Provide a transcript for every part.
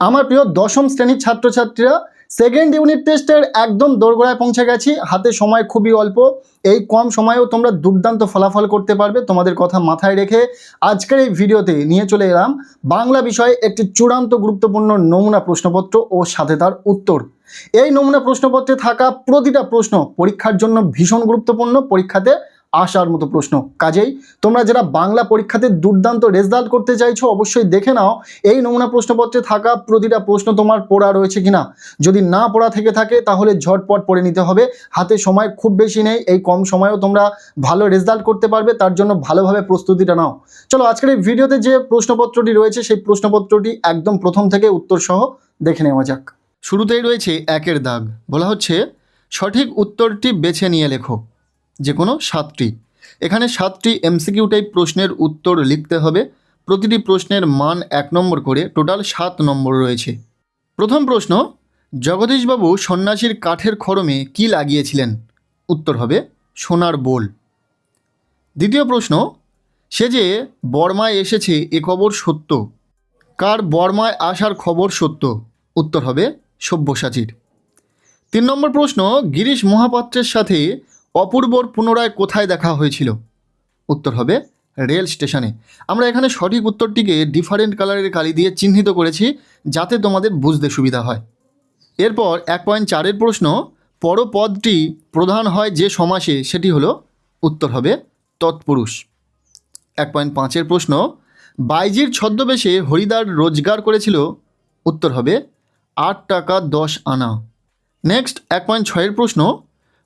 আমার প্রিয় দশম শ্রেণীর ছাত্রছাত্রীরা, সেকেন্ড ইউনিট টেস্টের একদম দোরগোড়ায় পৌঁছে গেছি। হাতে সময় খুবই অল্প, এই কম সময়েও তোমরা দুর্দান্ত ফলাফল করতে পারবে। তোমাদের কথা মাথায় রেখে আজকের এই ভিডিওতে নিয়ে চলে এলাম বাংলা বিষয়ে একটি চূড়ান্ত গুরুত্বপূর্ণ নমুনা প্রশ্নপত্র ও সাথে তার উত্তর। এই নমুনা প্রশ্নপত্রে থাকা প্রতিটা প্রশ্ন পরীক্ষার জন্য ভীষণ গুরুত্বপূর্ণ, পরীক্ষাতে আসার মতো প্রশ্ন। কাজেই তোমরা যারা বাংলা পরীক্ষাতে দুর্দান্ত রেজাল্ট করতে চাইছো, অবশ্যই দেখে নাও এই নমুনা প্রশ্নপত্রে থাকা প্রতিটা প্রশ্ন তোমার পড়া রয়েছে কিনা। যদি না পড়া থেকে থাকে তাহলে ঝটপট পড়ে নিতে হবে। হাতে সময় খুব বেশি নেই, এই কম সময়েও তোমরা ভালো রেজাল্ট করতে পারবে, তার জন্য ভালোভাবে প্রস্তুতিটা নাও। চলো আজকের এই ভিডিওতে যে প্রশ্নপত্রটি রয়েছে সেই প্রশ্নপত্রটি একদম প্রথম থেকে উত্তর সহ দেখে নেওয়া যাক। শুরুতেই রয়েছে একের দাগ। বলা হচ্ছে সঠিক উত্তরটি বেছে নিয়ে লেখো, যে কোনো 7টি। এখানে 7টি এমসিকিউ টাইপ প্রশ্নের উত্তর লিখতে হবে। প্রতিটি প্রশ্নের মান 1 নম্বর করে, টোটাল 7 নম্বর রয়েছে। প্রথম প্রশ্ন, জগদীশবাবু সন্ন্যাসীর কাঠের খড়মে কি লাগিয়েছিলেন? উত্তর হবে সোনার বোল। দ্বিতীয় প্রশ্ন, সে যে বর্মায় এসেছে এ খবর সত্য? কার বর্মায় আসার খবর সত্য? উত্তর হবে সব্যসাচীর। 3 নম্বর প্রশ্ন, গিরিশ মহাপাত্রের সাথে অপূর্বর পুনরায় কোথায় দেখা হয়েছিল? উত্তর হবে রেল স্টেশনে। আমরা এখানে সঠিক উত্তরটিকে ডিফারেন্ট কালারের কালি দিয়ে চিহ্নিত করেছি যাতে তোমাদের বুঝতে সুবিধা হয়। এরপর 1.4-এর প্রশ্ন, পরপদটি প্রধান হয় যে সমাসে সেটি হলো? উত্তর হবে তৎপুরুষ। 1.5-এর প্রশ্ন, বাইজির ছদ্মবেশে হরিদার রোজগার করেছিল? উত্তর হবে 8 টাকা 10 আনা। নেক্সট 1.6-এর প্রশ্ন,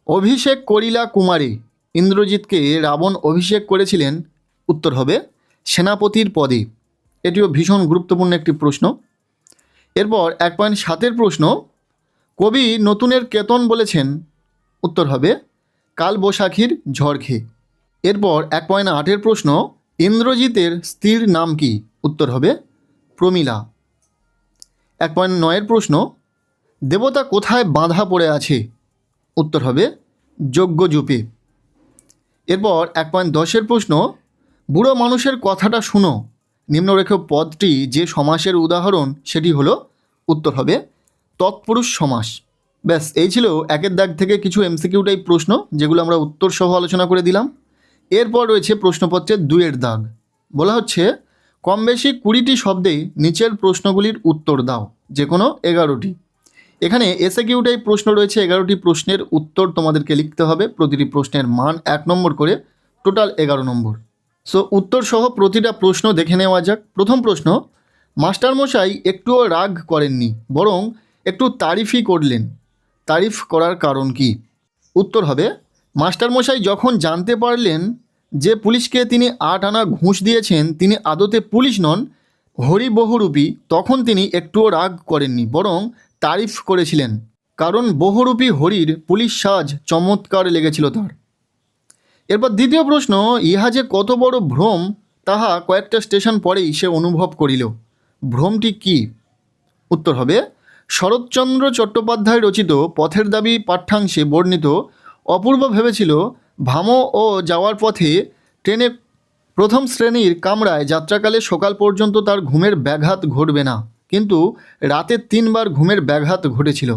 অভিষেক করিলা কুমারী ইন্দ্রজিৎকে রাবণ অভিষেক করেছিলেন? উত্তর হবে সেনাপতির পদে। এটিও ভীষণ গুরুত্বপূর্ণ একটি প্রশ্ন। এরপর 1.7-এর প্রশ্ন, কবি নতুনের কেতন বলেছেন? উত্তর হবে কালবৈশাখীর ঝড় খেয়ে। এরপর 1.8-এর প্রশ্ন, ইন্দ্রজিতের স্ত্রীর নাম কি? উত্তর হবে প্রমীলা। 1.9-এর প্রশ্ন, দেবতা কোথায় বাঁধা পড়ে আছে? উত্তর হবে যজ্ঞজূপে। এরপর 1.10-এর প্রশ্ন, বুড়ো মানুষের কথাটা শুনো নিম্নরেখা পদটি যে সমাসের উদাহরণ সেটি হলো? উত্তর হবে তৎপুরুষ সমাস। ব্যাস, এই ছিল একের দাগ থেকে কিছু এমসিকিউ টাইপ প্রশ্ন, যেগুলো আমরা উত্তর সহ আলোচনা করে দিলাম। এরপর রয়েছে প্রশ্নপত্রের 2-এর দাগ। বলা হচ্ছে কম বেশি 20টি শব্দে নিচের প্রশ্নগুলির উত্তর দাও, যে কোনো 11টি। এখানে এসএকিউ টাইপ প্রশ্ন রয়েছে 11টি প্রশ্নের উত্তর তোমাদেরকে লিখতে হবে। প্রতিটি প্রশ্নের মান 1 নম্বর করে, টোটাল 11 নম্বর। সো উত্তর সহ প্রতিটা প্রশ্ন দেখে নেওয়া যাক। প্রথম প্রশ্ন, মাস্টারমশাই একটুও রাগ করেননি, বরং একটু তারিফই করলেন, তারিফ করার কারণ কি? উত্তর হবে মাস্টারমশাই যখন জানতে পারলেন যে পুলিশকে তিনি 8 আনা ঘুষ দিয়েছেন তিনি আদতে পুলিশ নন, হরি বহুরূপী, তখন তিনি একটুও রাগ করেননি, বরং তারিফ করেছিলেন, কারণ বহুরূপী হরির পুলিশ সাজ চমৎকার লেগেছিল তার। এরপর দ্বিতীয় প্রশ্ন, ইহা যে কত বড় ভ্রম তাহা কয়েকটা স্টেশন পরেই সে অনুভব করিল, ভ্রমটি কি? উত্তর হবে শরৎচন্দ্র চট্টোপাধ্যায় রচিত পথের দাবি পাঠ্যাংশে বর্ণিত অপূর্ব ভেবেছিল ভামো ও যাওয়ার পথে ট্রেনে প্রথম শ্রেণীর কামরায় যাত্রাকালে সকাল পর্যন্ত তার ঘুমের ব্যাঘাত ঘটবে না, কিন্তু রাতে 3 বার ঘুমের ব্যাঘাত ঘটেছিল।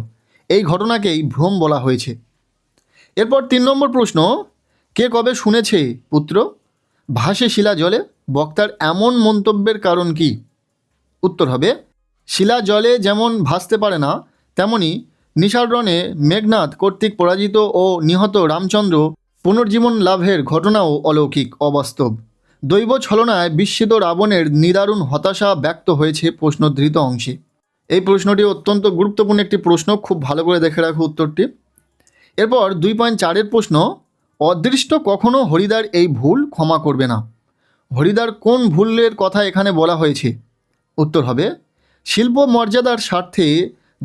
এই ঘটনাকেই ভ্রম বলা হয়েছে। এরপর 3 নম্বর প্রশ্ন, কে কবে শুনেছে পুত্র ভাসে শিলা জলে, বক্তার এমন মন্তব্যের কারণ কি? উত্তর হবে শিলা জলে যেমন ভাসতে পারে না, তেমনি নিষারণে মেঘনাদ কর্তৃক পরাজিত ও নিহত রামচন্দ্র পুনর্জীবন লাভের ঘটনাও অলৌকিক, অবাস্তব। দৈব ছলনায় বিস্মিত রাবণের নিদারুণ হতাশা ব্যক্ত হয়েছে প্রশ্নোদ্ধৃত অংশে। এই প্রশ্নটি অত্যন্ত গুরুত্বপূর্ণ একটি প্রশ্ন, খুব ভালো করে দেখে রাখো উত্তরটি। এরপর 2.4-এর প্রশ্ন, অদৃষ্ট কখনো হরিদার এই ভুল ক্ষমা করবে না, হরিদার কোন ভুলের কথা এখানে বলা হয়েছে? উত্তর হবে শিল্প মর্যাদার স্বার্থে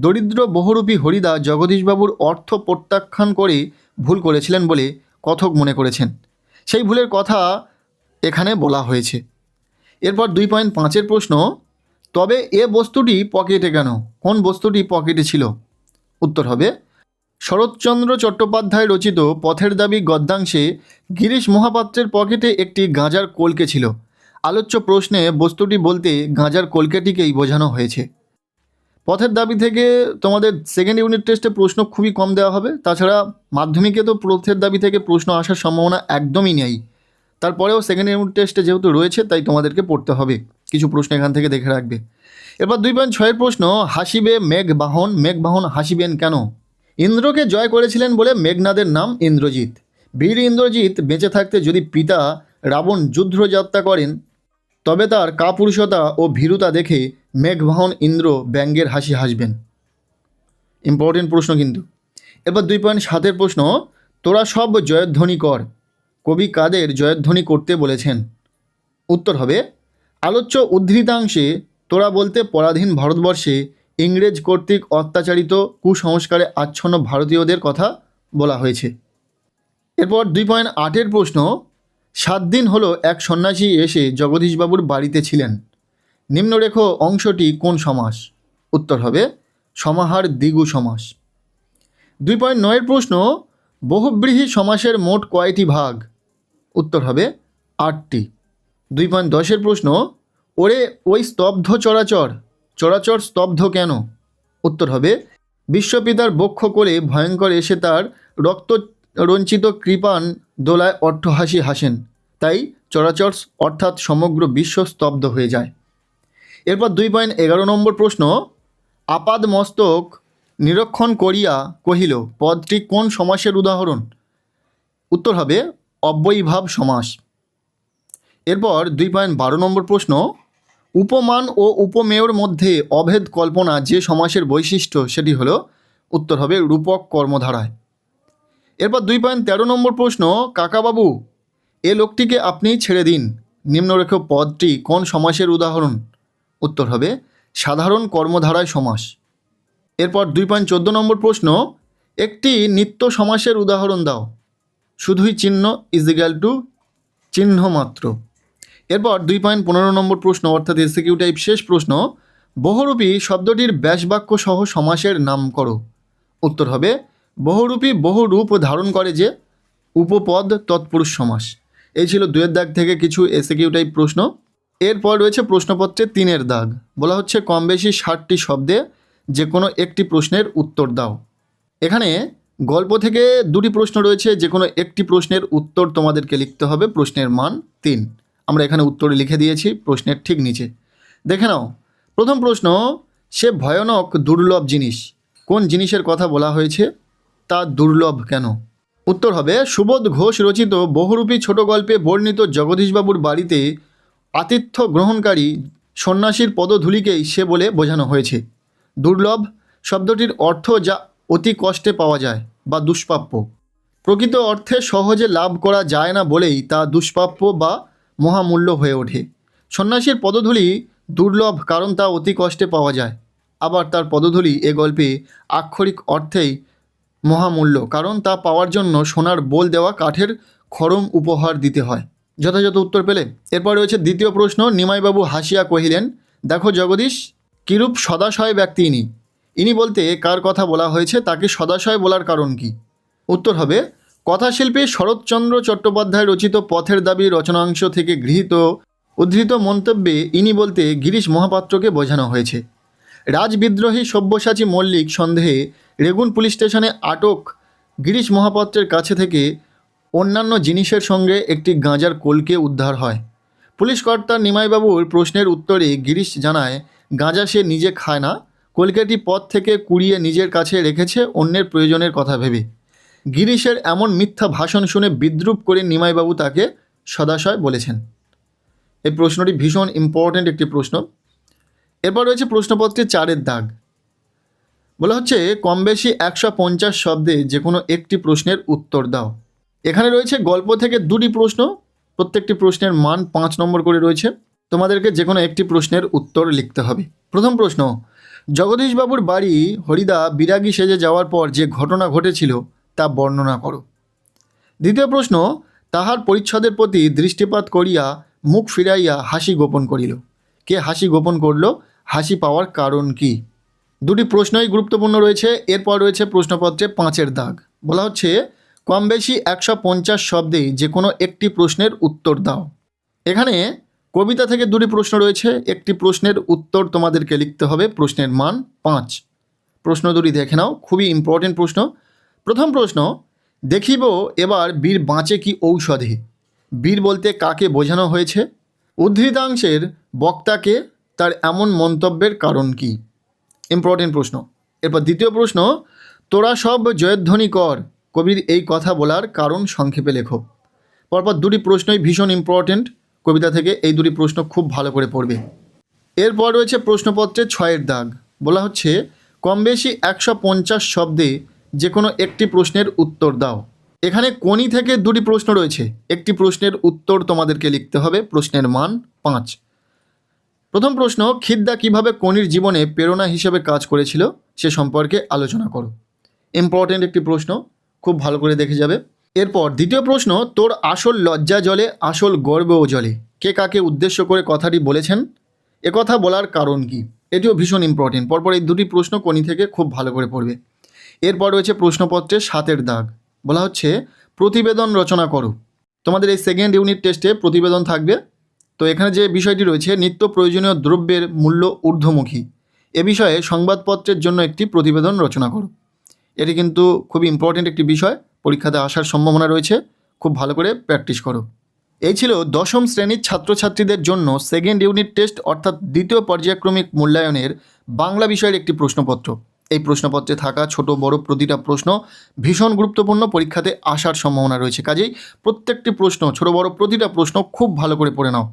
দরিদ্র বহুরূপী হরিদা জগদীশবাবুর অর্থ প্রত্যাখ্যান করে ভুল করেছিলেন বলে কথক মনে করেছেন, সেই ভুলের কথা এখানে বলা হয়েছে। এরপর 2.5-এর প্রশ্ন, তবে এ বস্তুটি পকেটে কেন, কোন বস্তুটি পকেটে ছিল? উত্তর হবে শরৎচন্দ্র চট্টোপাধ্যায় রচিত পথের দাবি গদ্যাংশে গিরিশ মহাপাত্রের পকেটে একটি গাঁজার কলকে ছিল। আলোচ্য প্রশ্নে বস্তুটি বলতে গাঁজার কলকেটিকেই বোঝানো হয়েছে। পথের দাবি থেকে তোমাদের সেকেন্ড ইউনিট টেস্টে প্রশ্ন খুবই কম দেওয়া হবে। তাছাড়া মাধ্যমিকে তো পথের দাবি থেকে প্রশ্ন আসার সম্ভাবনা একদমই নেই। তারপরেও সেকেন্ড ইউনিট টেস্টে যেহেতু রয়েছে তাই তোমাদেরকে পড়তে হবে, কিছু প্রশ্ন এখান থেকে দেখে রাখবে। এরপর 2.6 প্রশ্ন, হাসিবে মেঘবাহন, মেঘবাহন হাসিবেন কেন? ইন্দ্রকে জয় করেছিলেন বলে মেঘনাদের নাম ইন্দ্রজিৎ। বীর ইন্দ্রজিৎ বেঁচে থাকতে যদি পিতা রাবণ যুদ্ধযাত্রা করেন তবে তার কাপুরুষতা ও ভীরুতা দেখে মেঘবাহন ইন্দ্র ব্যঙ্গের হাসি হাসবেন। ইম্পর্টেন্ট প্রশ্ন কিন্তু। এবার 2.7 প্রশ্ন, তোরা সব জয়ধ্বনি কর, কবি কাদের জয়ধ্বনি করতে বলেছেন? উত্তর হবে আলোচ্য উদ্ধৃতাংশে তোরা বলতে পরাধীন ভারতবর্ষে ইংরেজ কর্তৃক অত্যাচারিত কুসংস্কারে আচ্ছন্ন ভারতীয়দের কথা বলা হয়েছে। এরপর 2.8 প্রশ্ন, 7 দিন হলো এক সন্ন্যাসী এসে জগদীশবাবুর বাড়িতে ছিলেন, নিম্নরেখ অংশটি কোন সমাস? উত্তর হবে সমাহার দ্বিগু সমাস। 2.9 প্রশ্ন, বহুব্রীহি সমাসের মোট কয়টি ভাগ? উত্তর হবে 8টি। 2.10 প্রশ্ন, ওরে ওই স্তব্ধ চরাচর, চরাচর স্তব্ধ কেন? উত্তর হবে বিশ্বপিতার বক্ষ করে ভয়ঙ্কর এসে তার রক্ত রঞ্চিত কৃপাণ দোলায় অট্টহাসি হাসেন, তাই চরাচর অর্থাৎ সমগ্র বিশ্ব স্তব্ধ হয়ে যায়। এরপর 2.11 নম্বর প্রশ্ন, আপাদ মস্তক নিরীক্ষণ করিয়া কহিল পদটি কোন সমাসের উদাহরণ? উত্তর হবে অব্যয়ীভাব সমাস। এরপর 2.12 নম্বর প্রশ্ন, উপমান ও উপমেয়র মধ্যে অভেদ কল্পনা যে সমাসের বৈশিষ্ট্য সেটি হলো? উত্তর হবে রূপক কর্মধারায়। এরপর 2.13 নম্বর প্রশ্ন, কাকাবাবু এ লোকটিকে আপনি ছেড়ে দিন, নিম্নরেখ পদটি কোন সমাসের উদাহরণ? উত্তর হবে সাধারণ কর্মধারায় সমাস। এরপর 2.14 নম্বর প্রশ্ন, একটি নিত্য সমাসের উদাহরণ দাও, শুধুই চিহ্ন ইজিক্যাল টু চিহ্ন মাত্র। এরপর 2.15 নম্বর প্রশ্ন অর্থাৎ এসকিউ টাইপ শেষ প্রশ্ন, বহুরূপী শব্দটির ব্যাসবাক্য সহ সমাসের নাম করো। উত্তর হবে বহুরূপী বহু রূপ ধারণ করে যে উপপদ তৎপুরুষ সমাস। এই ছিল 2-এর দাগ থেকে কিছু এসকিউ টাইপ প্রশ্ন। এরপর রয়েছে প্রশ্নপত্রে 3-এর দাগ, বলা হচ্ছে কম বেশি 60টি শব্দে যে কোনো একটি প্রশ্নের উত্তর দাও। এখানে গল্প থেকে 2টি প্রশ্ন রয়েছে, যে কোনো একটি প্রশ্নের উত্তর তোমাদেরকে লিখতে হবে, প্রশ্নের মান 3। আমরা এখানে উত্তরে লিখে দিয়েছি প্রশ্নের ঠিক নিচে, দেখে নাও। প্রথম প্রশ্ন, সে ভয়ানক দুর্লভ জিনিস, কোন জিনিসের কথা বলা হয়েছে? তা দুর্লভ কেন? উত্তর হবে সুবোধ ঘোষ রচিত বহুরূপী ছোট গল্পে বর্ণিত জগদীশবাবুর বাড়িতে আতিথ্য গ্রহণকারী সন্ন্যাসীর পদধূলিকেই সে বলে বোঝানো হয়েছে। দুর্লভ শব্দটির অর্থ যা অতি কষ্টে পাওয়া যায় বা দুষ্প্রাপ্য, প্রকৃত অর্থে সহজে লাভ করা যায় না বলেই তা দুষ্প্রাপ্য বা মহামূল্য হয়ে ওঠে। সন্ন্যাসীর পদধূলি দুর্লভ কারণ তা অতি কষ্টে পাওয়া যায়, আবার তার পদধূলি এ গল্পে আক্ষরিক অর্থেই মহামূল্য, কারণ তা পাওয়ার জন্য সোনার বোল দেওয়া কাঠের খড়ম উপহার দিতে হয়। যথাযথ উত্তর পেলে। এরপর রয়েছে দ্বিতীয় প্রশ্ন, নিমাইবাবু হাসিয়া কহিলেন দেখো জগদীশ, কিরূপ সদাশয় ব্যক্তি ইনি, ইনি বলতে কার কথা বলা হয়েছে? তাকে সদাশয় বলার কারণ কি? উত্তর হবে কথাশিল্পী শরৎচন্দ্র চট্টোপাধ্যায় রচিত পথের দাবি রচনাংশ থেকে গৃহীত উদ্ধৃত মন্তব্যে ইনি বলতে গিরিশ মহাপাত্রকে বোঝানো হয়েছে। রাজবিদ্রোহী সব্যসাচী মল্লিক সন্দেহে রেগুন পুলিশ স্টেশনে আটক গিরিশ মহাপাত্রের কাছে থেকে অন্যান্য জিনিসের সঙ্গে একটি গাঁজার কলকে উদ্ধার হয়। পুলিশ কর্তা নিমাইবাবুর প্রশ্নের উত্তরে গিরিশ জানায় গাঁজা সে নিজে খায় না, কলকেটি পথ থেকে কুড়িয়ে নিজের কাছে রেখেছে অন্যের প্রয়োজনের কথা ভেবে। গিরিশের এমন মিথ্যা ভাষণ শুনে বিদ্রূপ করে নিমাইবাবু তাকে সদাশয় বলেছেন। এই প্রশ্নটি ভীষণ ইম্পর্ট্যান্ট একটি প্রশ্ন। এরপর রয়েছে প্রশ্নপত্রে 4-এর দাগ, বলা হচ্ছে কম বেশি 150 শব্দে যে কোনো একটি প্রশ্নের উত্তর দাও। এখানে রয়েছে গল্প থেকে 2টি প্রশ্ন, প্রত্যেকটি প্রশ্নের মান 5 নম্বর করে রয়েছে। তোমাদেরকে যে কোনো একটি প্রশ্নের উত্তর লিখতে হবে। প্রথম প্রশ্ন, জগদীশবাবুর বাড়ি হরিদা বিরাগী সেজে যাওয়ার পর যে ঘটনা ঘটেছিল তা বর্ণনা করো। দ্বিতীয় প্রশ্ন, তাহার পরিচ্ছদের প্রতি দৃষ্টিপাত করিয়া মুখ ফিরাইয়া হাসি গোপন করিল, কে হাসি গোপন করল? হাসি পাওয়ার কারণ কি? 2টি প্রশ্নই গুরুত্বপূর্ণ রয়েছে। এরপর রয়েছে প্রশ্নপত্রে 5-এর দাগ, বলা হচ্ছে কম বেশি 150 শব্দে যে কোনো একটি প্রশ্নের উত্তর দাও। এখানে কবিতা থেকে দুটি প্রশ্ন রয়েছে, একটি প্রশ্নের উত্তর তোমাদেরকে লিখতে হবে, প্রশ্নের মান 5। প্রশ্ন দুটি দেখে নাও, খুবই ইম্পর্টেন্ট প্রশ্ন। প্রথম প্রশ্ন, দেখিব এবার বীর বাঁচে কি ঔষধে। বীর বলতে কাকে বোঝানো হয়েছে? উদ্ধৃতাংশের বক্তাকে, তার এমন মন্তব্যের কারণ কি? ইম্পর্টেন্ট প্রশ্ন। এরপর দ্বিতীয় প্রশ্ন, তোরা সব জয়ধ্বনি কর, কবির এই কথা বলার কারণ সংক্ষেপে লেখো। পরপর দুটি প্রশ্নই ভীষণ ইম্পর্টেন্ট, কবিতা থেকে এই দুটি প্রশ্ন খুব ভালো করে পড়বে। এরপর রয়েছে প্রশ্নপত্রের 6-এর দাগ, বলা হচ্ছে কম বেশি 150 শব্দে যে কোনো একটি প্রশ্নের উত্তর দাও। এখানে কোনি থেকে দুটি প্রশ্ন রয়েছে, একটি প্রশ্নের উত্তর তোমাদেরকে লিখতে হবে, প্রশ্নের মান 5। প্রথম প্রশ্ন, খিদ্দা কিভাবে কোনির জীবনে প্রেরণা হিসেবে কাজ করেছিল সে সম্পর্কে আলোচনা করো। ইম্পর্টেন্ট একটি প্রশ্ন, খুব ভালো করে দেখে যাবে। এরপর দ্বিতীয় প্রশ্ন, তোর আসল লজ্জা জলে আসল গর্বও জলে, কে কাকে উদ্দেশ্য করে কথাটি বলেছেন, একথা বলার কারণ কি? এটিও ভীষণ ইম্পর্টেন্ট, পরপর এই দুটি প্রশ্ন কোনি থেকে খুব ভালো করে পড়বে। এরপর রয়েছে প্রশ্নপত্রের 7-এর দাগ, বলা হচ্ছে প্রতিবেদন রচনা করো। তোমাদের এই সেকেন্ড ইউনিট টেস্টে প্রতিবেদন থাকবে। তো এখানে যে বিষয়টি রয়েছে, নিত্য প্রয়োজনীয় দ্রব্যের মূল্য ঊর্ধ্বমুখী, এ বিষয়ে সংবাদপত্রের জন্য একটি প্রতিবেদন রচনা করো। এটি কিন্তু খুবই ইম্পর্টেন্ট একটি বিষয়, পরীক্ষাতে আসার সম্ভাবনা রয়েছে, খুব ভালো করে প্র্যাকটিস করো। এই ছিল দশম শ্রেণীর ছাত্রছাত্রীদের জন্য সেকেন্ড ইউনিট টেস্ট অর্থাৎ দ্বিতীয় পর্যায়ক্রমিক মূল্যায়নের বাংলা বিষয়ের একটি প্রশ্নপত্র। এই প্রশ্নপত্রে থাকা ছোট বড় প্রতিটা প্রশ্ন ভীষণ গুরুত্বপূর্ণ, পরীক্ষাতে আসার সম্ভাবনা রয়েছে, কাজেই প্রত্যেকটি প্রশ্ন, ছোট বড় প্রতিটা প্রশ্ন খুব ভালো করে পড়ে নাও।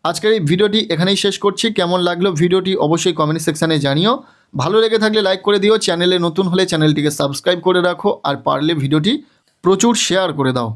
আজকের এই ভিডিওটি এখানেই শেষ করছি। কেমন লাগলো ভিডিওটি অবশ্যই কমেন্ট সেকশানে জানিও। ভালো লেগে থাকলে লাইক করে দিও, চ্যানেলে নতুন হলে চ্যানেলটিকে সাবস্ক্রাইব করে রাখো, আর পারলে ভিডিওটি প্রচুর শেয়ার করে দাও।